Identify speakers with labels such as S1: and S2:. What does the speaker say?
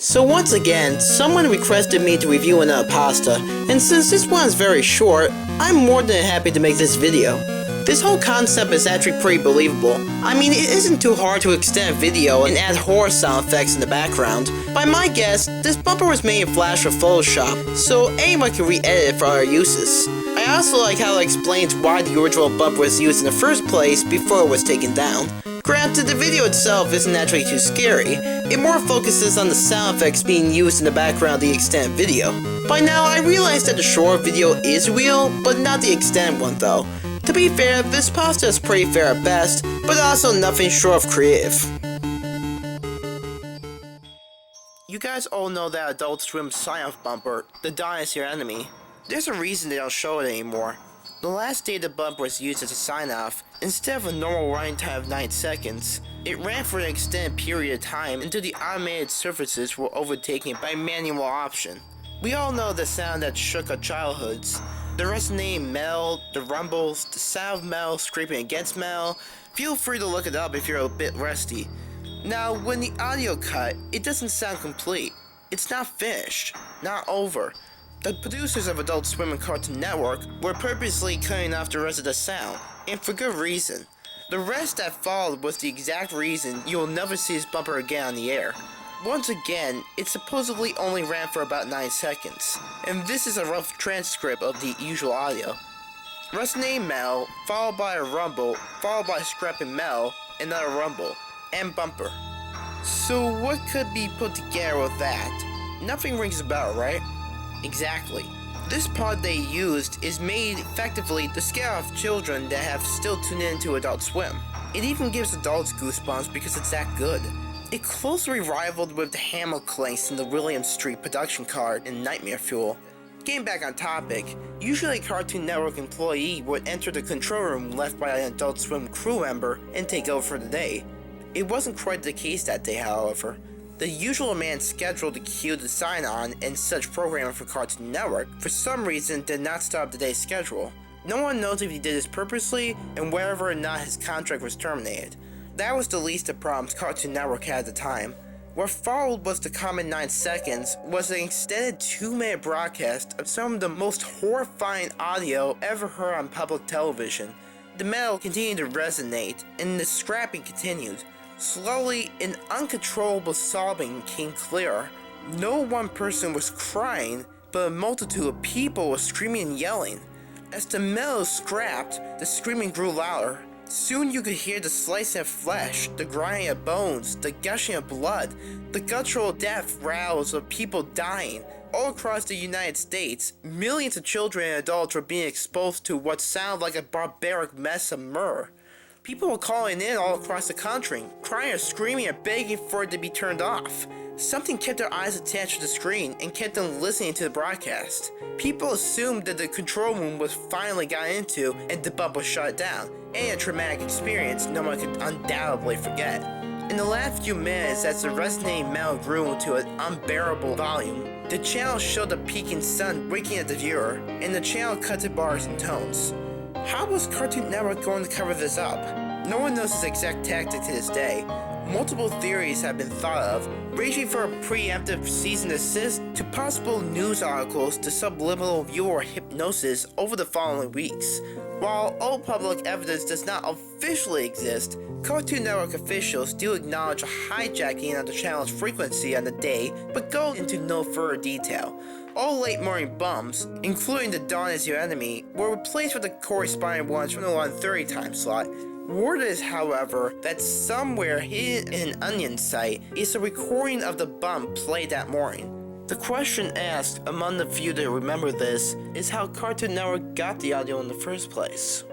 S1: So once again, someone requested me to review another pasta, and since this one is very short, I'm more than happy to make this video. This whole concept is actually pretty believable. I mean, it isn't too hard to extend a video and add horror sound effects in the background. By my guess, this bumper was made in Flash or Photoshop, so anyone can re-edit it for other uses. I also like how it explains why the original bumper was used in the first place before it was taken down. Granted, the video itself isn't actually too scary, it more focuses on the sound effects being used in the background of the extended video. By now, I realize that the short video is real, but not the extended one though. To be fair, this pasta is pretty fair at best, but also nothing short of creative. You guys all know that Adult Swim sign-off bumper, the Dawn is your enemy. There's a reason they don't show it anymore. The last day the bumper was used as a sign-off, instead of a normal running time of 9 seconds, it ran for an extended period of time until the automated surfaces were overtaken by manual option. We all know the sound that shook our childhoods. The resonating metal, the rumbles, the sound of metal scraping against metal. Feel free to look it up if you're a bit rusty. Now, when the audio cut, it doesn't sound complete. It's not finished, not over. The producers of Adult Swim and Cartoon Network were purposely cutting off the rest of the sound, and for good reason. The rest that followed was the exact reason you will never see this bumper again on the air. Once again, it supposedly only ran for about 9 seconds, and this is a rough transcript of the usual audio. Resonating metal, followed by a rumble, followed by scrapping metal, another rumble, and bumper. So what could be put together with that? Nothing rings a bell, right? Exactly. This pod they used is made effectively to scare off children that have still tuned into Adult Swim. It even gives adults goosebumps because it's that good. It closely rivaled with the Hammer clanks in the William Street production card in Nightmare Fuel. Getting back on topic, usually a Cartoon Network employee would enter the control room left by an Adult Swim crew member and take over for the day. It wasn't quite the case that day, however. The usual man scheduled to cue the sign-on and such programming for Cartoon Network for some reason did not stop the day's schedule. No one knows if he did this purposely and whether or not his contract was terminated. That was the least of problems Cartoon Network had at the time. What followed was the common 9 seconds was an extended 2-minute broadcast of some of the most horrifying audio ever heard on public television. The metal continued to resonate and the scrapping continued. Slowly, an uncontrollable sobbing came clearer. No one person was crying, but a multitude of people were screaming and yelling. As the metal scrapped, the screaming grew louder. Soon you could hear the slicing of flesh, the grinding of bones, the gushing of blood, the guttural death growls of people dying. All across the United States, millions of children and adults were being exposed to what sounded like a barbaric mess of murder. People were calling in all across the country, crying or screaming or begging for it to be turned off. Something kept their eyes attached to the screen and kept them listening to the broadcast. People assumed that the control room was finally got into and the bumper shut down, and a traumatic experience no one could undoubtedly forget. In the last few minutes, as the resonating metal grew to an unbearable volume, the channel showed the peaking sun winking at the viewer, and the channel cut to bars and tones. How was Cartoon Network going to cover this up? No one knows its exact tactic to this day. Multiple theories have been thought of, ranging from a preemptive cease and desist to possible news articles to subliminal viewer hypnosis over the following weeks. While all public evidence does not officially exist, Cartoon Network officials do acknowledge a hijacking of the channel's frequency on the day, but go into no further detail. All late morning bumps, including the Dawn is your enemy, were replaced with the corresponding ones from the 1:30 time slot. Word is, however, that somewhere hidden in an Onion site is a recording of the bump played that morning. The question asked among the few that remember this is how Cartoon Network got the audio in the first place.